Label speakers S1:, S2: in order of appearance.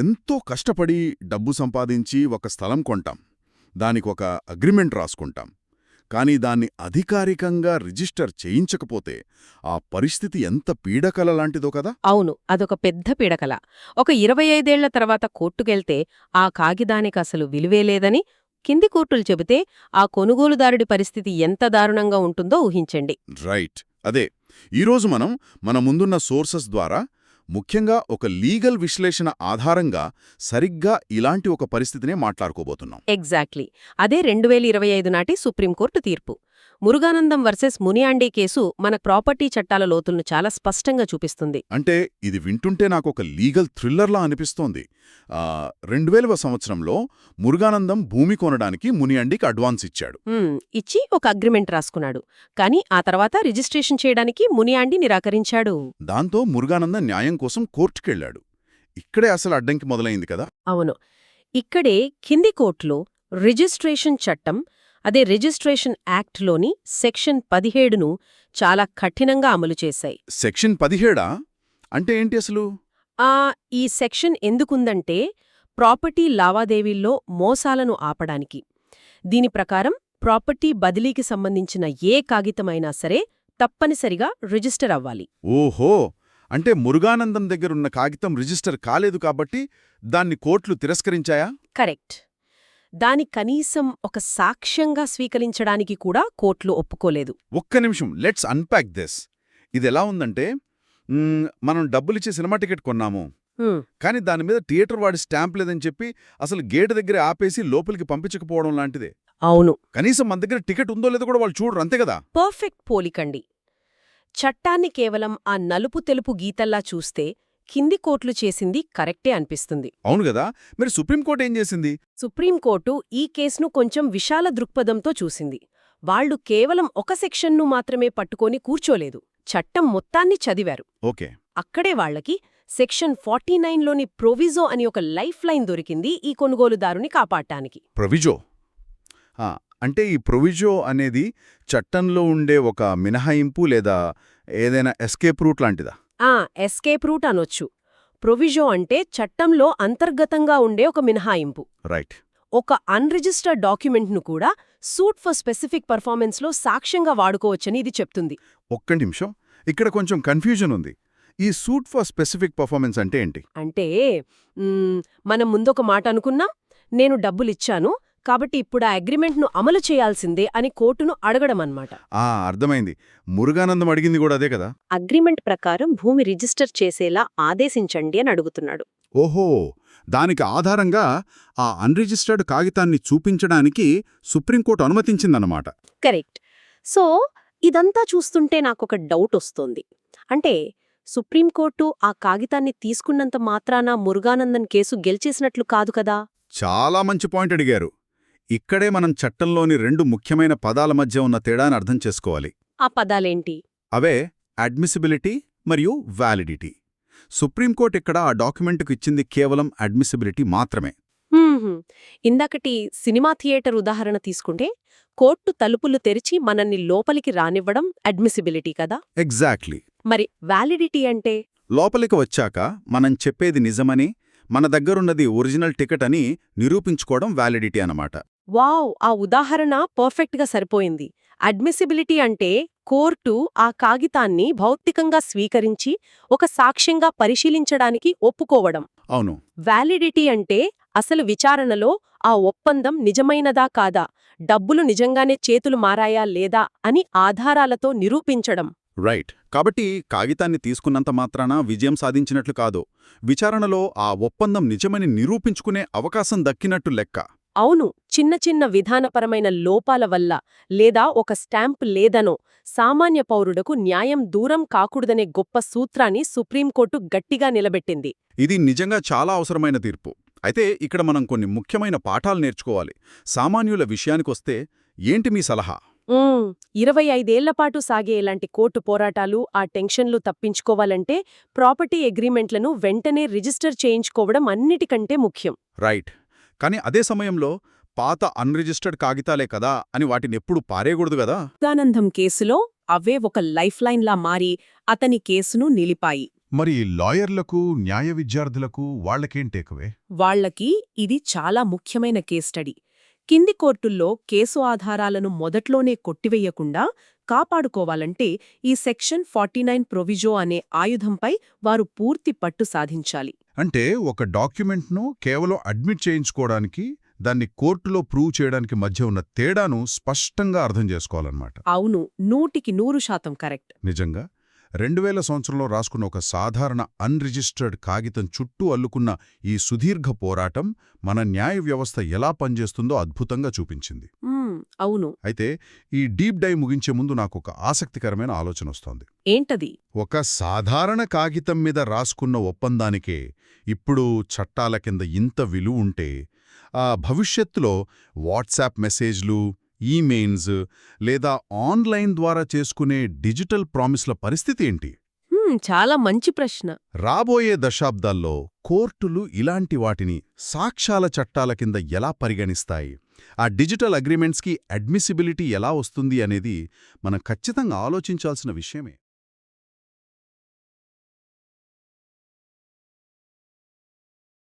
S1: ఎంతో కష్టపడి డబ్బు సంపాదించి ఒక స్థలం కొంటాం, దానికొక అగ్రిమెంట్ రాసుకుంటాం. కానీ దాన్ని అధికారికంగా రిజిస్టర్ చేయించకపోతే ఆ పరిస్థితి ఎంత పీడకలలాంటిదో కదా.
S2: అవును, అదొక పెద్ద పీడకల. ఒక 25 ఏళ్ల తర్వాత కోర్టుకెళ్తే ఆ కాగిదానికసలు విలువేలేదని కింది కోర్టులు చెబితే ఆ కొనుగోలుదారుడి పరిస్థితి ఎంత దారుణంగా ఉంటుందో ఊహించండి.
S1: రైట్, అదే ఈరోజు మనం మన ముందున్న సోర్సెస్ ద్వారా, ముఖ్యంగా ఒక లీగల్ విశ్లేషణ ఆధారంగా సరిగ్గా ఇలాంటి ఒక పరిస్థితినే మాట్లాడుకోబోతున్నాం.
S2: ఎగ్జాక్ట్లీ. అదే 2025 నాటి సుప్రీంకోర్టు తీర్పు. మురుగానందం వర్సెస్ మునియాండి కేసు మన ప్రాపర్టీ చట్టాల లోతులను చాలా స్పష్టంగా చూపిస్తుంది.
S1: అంటే ఇది వింటుంటే నాకొక లీగల్ థ్రిల్లర్లా అనిపిస్తోంది. 2000వ సంవత్సరంలో మురుగానందం భూమి కొనడానికి మునియాండికి అడ్వాన్స్ ఇచ్చాడు.
S2: ఇచ్చి ఒక అగ్రిమెంట్ రాసుకున్నాడు. కానీ ఆ తర్వాత రిజిస్ట్రేషన్ చేయడానికి మునియాండి నిరాకరించాడు.
S1: దాంతో మురుగానందం న్యాయం కోసం కోర్టుకెళ్లాడు. ఇక్కడే అసలు అడ్డంకి మొదలైంది కదా.
S2: అవును, ఇక్కడే కింది కోర్టులో రిజిస్ట్రేషన్ చట్టం, అదే రిజిస్ట్రేషన్ యాక్ట్లోని సెక్షన్ 17ను చాలా కఠినంగా అమలు చేశాయి.
S1: సెక్షన్ 17 అంటే ఏంటి అసలు?
S2: ఈ సెక్షన్ ఎందుకుందంటే ప్రాపర్టీ లావాదేవీల్లో మోసాలను ఆపడానికి. దీని ప్రకారం ప్రాపర్టీ బదిలీకి సంబంధించిన ఏ కాగితమైనా సరే తప్పనిసరిగా రిజిస్టర్ అవ్వాలి.
S1: ఓహో, అంటే మురుగానందం దగ్గరున్న కాగితం రిజిస్టర్ కాలేదు కాబట్టి దాన్ని కోర్టులు తిరస్కరించాయా?
S2: కరెక్ట్. దాని కనీసం ఒక సాక్ష్యంగా స్వీకరించడానికి కూడా కోర్టులు ఒప్పుకోలేదు.
S1: ఒక్క నిమిషం, లెట్స్ అన్పాక్ దిస్. ఇదెలా ఉందంటే, మనం డబ్బులిచ్చే సినిమా టికెట్ కొన్నాము, కానీ దాని మీద థియేటర్ వాడి స్టాంప్ లేదని చెప్పి అసలు గేటు దగ్గర ఆపేసి లోపలికి పంపించకపోవడం లాంటిదే.
S2: అవును,
S1: కనీసం మన దగ్గర టికెట్ ఉందో లేదో కూడా వాళ్ళు చూడరు, అంతే కదా.
S2: పర్ఫెక్ట్ పోలికండి. చట్టాన్ని కేవలం ఆ నలుపు తెలుపు గీతల్లా చూస్తే కింది కోర్టులు చేసింది కరెక్టే అనిపిస్తుంది.
S1: అవును కదా. మరి సుప్రీంకోర్టు ఏం చేసింది?
S2: సుప్రీంకోర్టు ఈ కేసును కొంచెం విశాల దృక్పథంతో చూసింది. వాళ్లు కేవలం ఒక సెక్షన్ను మాత్రమే పట్టుకొని కూర్చోలేదు, చట్టం మొత్తాన్ని చదివారు.
S1: ఓకే.
S2: అక్కడే వాళ్లకి సెక్షన్ 49లోని ప్రొవిజో అని ఒక లైఫ్ లైన్ దొరికింది ఈ కొనుగోలుదారుని కాపాడటానికి.
S1: ప్రొవిజో అంటే ఈ ప్రొవిజో అనేది చట్టంలో ఉండే ఒక మినహాయింపు లేదా ఏదైనా ఎస్కేప్ రూట్ లాంటిదా?
S2: ఎస్కేప్ రూట్ అనొచ్చు. ప్రొవిజో అంటే చట్టంలో అంతర్గతంగా ఉండే ఒక మినహాయింపు.
S1: రైట్.
S2: ఒక అన్రిజిస్టర్డ్ డాక్యుమెంట్ను కూడా సూట్ ఫర్ స్పెసిఫిక్ పర్ఫార్మెన్స్లో సాక్ష్యంగా వాడుకోవచ్చని ఇది చెప్తుంది.
S1: ఒక్క నిమిషం, ఇక్కడ కొంచెం కన్ఫ్యూజన్ ఉంది. ఈ సూట్ ఫర్ స్పెసిఫిక్ పర్ఫార్మెన్స్ అంటే ఏంటి?
S2: అంటే మనం ముందొక మాట అనుకున్నాం, నేను డబ్బులిచ్చాను కాబట్టి ఇప్పుడు ఆ అగ్రిమెంట్ను అమలు చేయాల్సిందే అని కోర్టును అడగడమన్నమాట.
S1: అర్థమైంది. మురుగానందం అడిగింది కూడా అదే కదా.
S2: అగ్రిమెంట్ ప్రకారం భూమి రిజిస్టర్ చేసేలా ఆదేశించండి అని అడుగుతున్నాడు.
S1: ఓహో, దానికి ఆధారంగా ఆ అన్రిజిస్టర్డ్ కాగితాన్ని చూపించడానికి సుప్రీంకోర్టు అనుమతించిందన్నమాట.
S2: కరెక్ట్. సో ఇదంతా చూస్తుంటే నాకొక డౌట్ వస్తోంది. అంటే సుప్రీంకోర్టు ఆ కాగితాన్ని తీసుకున్నంత మాత్రాన మురుగానందన్ కేసు గెలిచేసినట్లు కాదు కదా.
S1: చాలా మంచి పాయింట్ అడిగారు. ఇక్కడే మనం చట్టంలోని 2 ముఖ్యమైన పదాల మధ్య ఉన్న తేడాను అర్థం చేసుకోవాలి.
S2: ఆ పదాలేంటి?
S1: అవే అడ్మిసిబిలిటీ మరియు వ్యాలిడిటీ. సుప్రీంకోర్టు ఇక్కడ ఆ డాక్యుమెంటుకు ఇచ్చింది కేవలం అడ్మిసిబిలిటీ మాత్రమే.
S2: ఇందాకటి సినిమా థియేటర్ ఉదాహరణ తీసుకుంటే కోర్టు తలుపులు తెరిచి మనల్ని లోపలికి రానివ్వడం అడ్మిసిబిలిటీ కదా.
S1: ఎగ్జాక్ట్లీ.
S2: మరి వ్యాలిడిటీ అంటే?
S1: లోపలికి వచ్చాక మనం చెప్పేది నిజమని, మన దగ్గరున్నది ఒరిజినల్ టికెట్ అని నిరూపించుకోవడం వ్యాలిడిటీ అన్నమాట.
S2: వావ్, ఆ ఉదాహరణ పర్ఫెక్ట్గా సరిపోయింది. అడ్మిసిబిలిటీ అంటే కోర్టు ఆ కాగితాన్ని భౌతికంగా స్వీకరించి ఒక సాక్ష్యంగా పరిశీలించడానికి ఒప్పుకోవడం.
S1: అవును.
S2: వ్యాలిడిటీ అంటే అసలు విచారణలో ఆ ఒప్పందం నిజమైనదా కాదా, డబ్బులు నిజంగానే చేతులు మారాయా లేదా అని ఆధారాలతో నిరూపించడం.
S1: రైట్. కాబట్టి కాగితాన్ని తీసుకున్నంత మాత్రాన విజయం సాధించినట్లు కాదు, విచారణలో ఆ ఒప్పందం నిజమని నిరూపించుకునే అవకాశం దక్కినట్టు లెక్క.
S2: అవును, చిన్న చిన్న విధానపరమైన లోపాల వల్ల లేదా ఒక స్టాంప్ లేదనో సామాన్య పౌరుడకు న్యాయం దూరం కాకూడదనే గొప్ప సూత్రాన్ని సుప్రీంకోర్టు గట్టిగా నిలబెట్టింది.
S1: ఇది నిజంగా చాలా అవసరమైన తీర్పు. అయితే ఇక్కడ మనం కొన్ని ముఖ్యమైన పాఠాలు నేర్చుకోవాలి. సామాన్యుల విషయానికొస్తే ఏంటి మీ సలహా?
S2: 25 ఏళ్లపాటు సాగే ఇలాంటి కోర్టు పోరాటాలు, ఆ టెన్షన్లు తప్పించుకోవాలంటే ప్రాపర్టీ అగ్రిమెంట్లను వెంటనే రిజిస్టర్ చేయించుకోవడం అన్నిటికంటే ముఖ్యం.
S1: రైట్. కానీ అదే సమయంలో పాత అన్రిజిస్టర్డ్ కాగితాలే కదా అని వాటినెప్పుడు పారేయకూడదు కదా.
S2: మురుగానందం కేసులో అవే ఒక లైఫ్ లైన్లా మారి అతని కేసును నిలిపాయి.
S3: మరి లాయర్లకు న్యాయ విద్యార్థులకు వాళ్లకేం టేకవే?
S4: వాళ్లకి ఇది చాలా ముఖ్యమైన కేస్ స్టడీ. కింది కోర్టుల్లో కేసు ఆధారాలను మొదట్లోనే కొట్టివెయ్యకుండా కాపాడుకోవాలంటే ఈ సెక్షన్ 49 ప్రొవిజో అనే ఆయుధంపై వారు పూర్తి పట్టు సాధించాలి.
S3: అంటే ఒక డాక్యుమెంట్ను కేవలం అడ్మిట్ చేయించుకోవడానికి, దాన్ని కోర్టులో ప్రూవ్ చేయడానికి మధ్య ఉన్న తేడాను స్పష్టంగా అర్థం చేసుకోవాలన్నమాట.
S4: అవును, 100% కరెక్ట్.
S3: నిజంగా 2000 సంవత్సరంలో రాసుకున్న ఒక సాధారణ అన్రిజిస్టర్డ్ కాగితం చుట్టూ అల్లుకున్న ఈ సుదీర్ఘ పోరాటం మన న్యాయ వ్యవస్థ ఎలా పనిచేస్తుందో అద్భుతంగా చూపించింది.
S4: అవును.
S3: అయితే ఈ డీప్ డైవ్ ముగించే ముందు నాకొక ఆసక్తికరమైన ఆలోచన వస్తోంది.
S4: ఏంటది?
S3: ఒక సాధారణ కాగితం మీద రాసుకున్న ఒప్పందానికే ఇప్పుడు చట్టాల కింద ఇంత విలువ ఉంటే, భవిష్యత్తులో వాట్సాప్ మెసేజ్లు, ఈమెయిల్స్ లేదా ఆన్లైన్ ద్వారా చేసుకునే డిజిటల్ ప్రామిస్ల పరిస్థితి ఏంటి?
S4: చాలా మంచి ప్రశ్న.
S3: రాబోయే దశాబ్దాల్లో కోర్టులు ఇలాంటి వాటిని సాక్ష్యాల చట్టాల కింద ఎలా పరిగణిస్తాయి, ఆ డిజిటల్ అగ్రిమెంట్స్కి అడ్మిసిబిలిటీ ఎలా వస్తుంది అనేది మనం ఖచ్చితంగా ఆలోచించాల్సిన విషయమే.